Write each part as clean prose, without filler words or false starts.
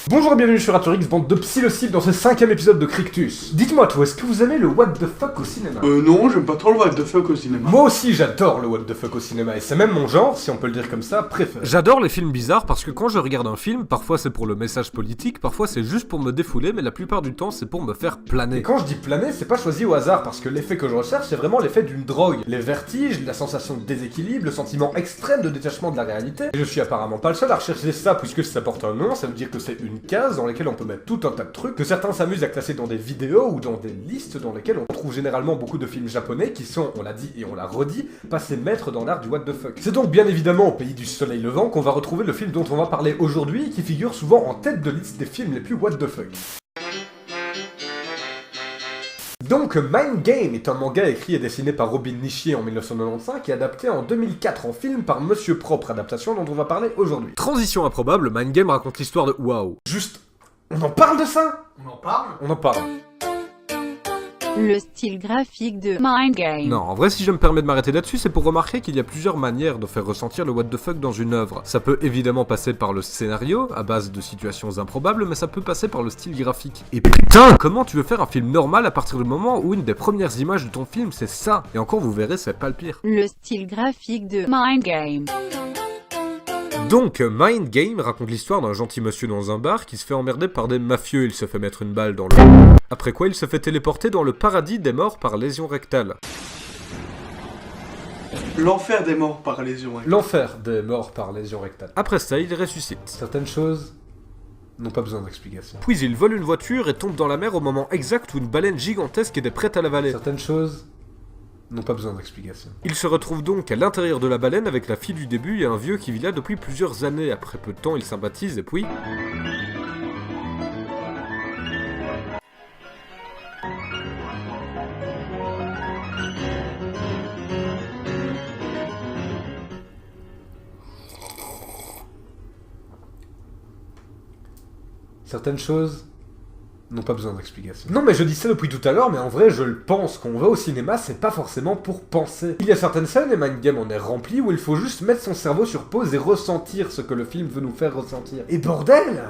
Bonjour et bienvenue sur Raturix, bande de psilocibles dans ce 5ème épisode de Crictus. Dites-moi tout, est-ce que vous aimez le what the fuck au cinéma? Non, j'aime pas trop le what the fuck au cinéma. Moi aussi j'adore le what the fuck au cinéma, et c'est même mon genre, si on peut le dire comme ça, préféré. J'adore les films bizarres parce que quand je regarde un film, parfois c'est pour le message politique, parfois c'est juste pour me défouler, mais la plupart du temps c'est pour me faire planer. Et quand je dis planer, c'est pas choisi au hasard, parce que l'effet que je recherche, c'est vraiment l'effet d'une drogue. Les vertiges, la sensation de déséquilibre, le sentiment extrême de détachement de la réalité. Et je suis apparemment pas le seul à rechercher ça, puisque ça porte un nom, ça veut dire que c'est une case dans laquelle on peut mettre tout un tas de trucs, que certains s'amusent à classer dans des vidéos ou dans des listes dans lesquelles on trouve généralement beaucoup de films japonais qui sont, on l'a dit et on l'a redit, passés maîtres dans l'art du what the fuck. C'est donc bien évidemment au pays du soleil levant qu'on va retrouver le film dont on va parler aujourd'hui, qui figure souvent en tête de liste des films les plus what the fuck. Donc, Mind Game est un manga écrit et dessiné par Robin Nishii en 1995 et adapté en 2004 en film par Monsieur Propre, adaptation dont on va parler aujourd'hui. Transition improbable, Mind Game raconte l'histoire de Wow. Juste, on en parle de ça? On en parle? On en parle. Le style graphique de Mind Game. Non, en vrai, si je me permets de m'arrêter là-dessus, c'est pour remarquer qu'il y a plusieurs manières de faire ressentir le what the fuck dans une œuvre. Ça peut évidemment passer par le scénario, à base de situations improbables, mais ça peut passer par le style graphique. Et putain, comment tu veux faire un film normal à partir du moment où une des premières images de ton film, c'est ça? Et encore, vous verrez, c'est pas le pire. Le style graphique de Mind Game. Donc, Mind Game raconte l'histoire d'un gentil monsieur dans un bar qui se fait emmerder par des mafieux. Il se fait mettre une balle dans le... Après quoi, il se fait téléporter dans le paradis des morts par lésion rectale. L'enfer des morts par lésion. L'enfer des morts par lésion rectale. Après ça, il ressuscite. Certaines choses n'ont pas besoin d'explication. Puis il vole une voiture et tombe dans la mer au moment exact où une baleine gigantesque était prête à l'avaler. Certaines choses n'ont pas besoin d'explication. Il se retrouve donc à l'intérieur de la baleine avec la fille du début et un vieux qui vit là depuis plusieurs années. Après peu de temps, ils sympathisent et puis... Certaines choses n'ont pas besoin d'explication. Non mais je dis ça depuis tout à l'heure, mais en vrai je le pense, quand on va au cinéma c'est pas forcément pour penser. Il y a certaines scènes, et Mind Game en est rempli, où il faut juste mettre son cerveau sur pause et ressentir ce que le film veut nous faire ressentir. Et bordel,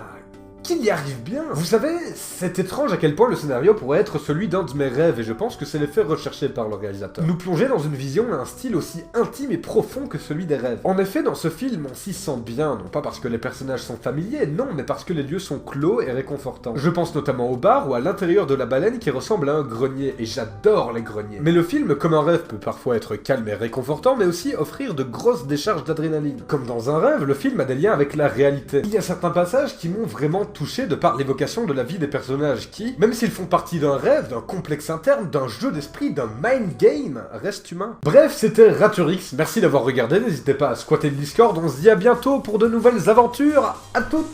qu'il y arrive bien. Vous savez, c'est étrange à quel point le scénario pourrait être celui d'un de mes rêves, et je pense que c'est l'effet recherché par le réalisateur. Nous plonger dans une vision et un style aussi intime et profond que celui des rêves. En effet, dans ce film, on s'y sent bien, non pas parce que les personnages sont familiers, non, mais parce que les lieux sont clos et réconfortants. Je pense notamment au bar ou à l'intérieur de la baleine qui ressemble à un grenier, et j'adore les greniers. Mais le film, comme un rêve, peut parfois être calme et réconfortant, mais aussi offrir de grosses décharges d'adrénaline. Comme dans un rêve, le film a des liens avec la réalité. Il y a certains passages qui m'ont vraiment touché de par l'évocation de la vie des personnages qui, même s'ils font partie d'un rêve, d'un complexe interne, d'un jeu d'esprit, d'un mind game, restent humains. Bref, c'était Raturix, merci d'avoir regardé, n'hésitez pas à squatter le Discord, on se dit à bientôt pour de nouvelles aventures, à toutes!